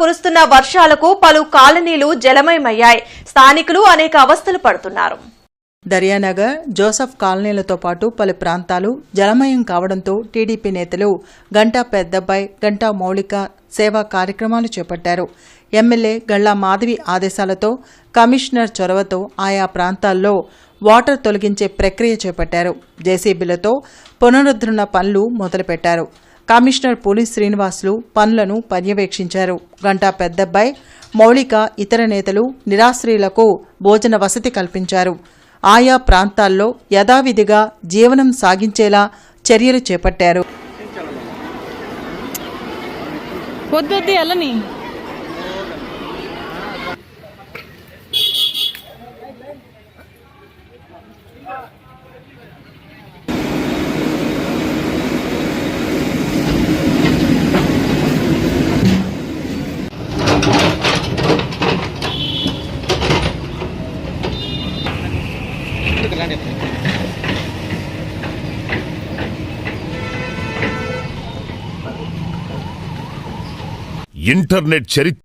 కురుస్తున్న వర్షాలకు పలు కాలనీలు జలమయమయ్యాయి. స్థానికులు అనేక అవస్థలు పడుతున్నారు. దర్యానగర్, జోసఫ్ కాలనీలతో పాటు పలు ప్రాంతాలు జలమయం కావడంతో టీడీపీ నేతలు గంటా పెద్దబ్బాయి, గంటా మౌలిక సేవా కార్యక్రమాలు చేపట్టారు. ఎమ్మెల్యే గళ్లా మాధవి ఆదేశాలతో, కమిషనర్ చొరవతో ఆయా ప్రాంతాల్లో వాటర్ తొలగించే ప్రక్రియ చేపట్టారు. జేసీబీలతో పునరుద్ధరణ పనులు మొదలుపెట్టారు. కమిషనర్ పులి శ్రీనివాసులు పనులను పర్యవేక్షించారు. గంటా పెద్దబ్బాయి, మౌలిక ఇతర నేతలు నిరాశ్రయులకు భోజన వసతి కల్పించారు. ఆయా ప్రాంతాల్లో యథావిధిగా జీవనం సాగించేలా చర్యలు చేపట్టారు. ఇంటర్నెట్ చరిత్ర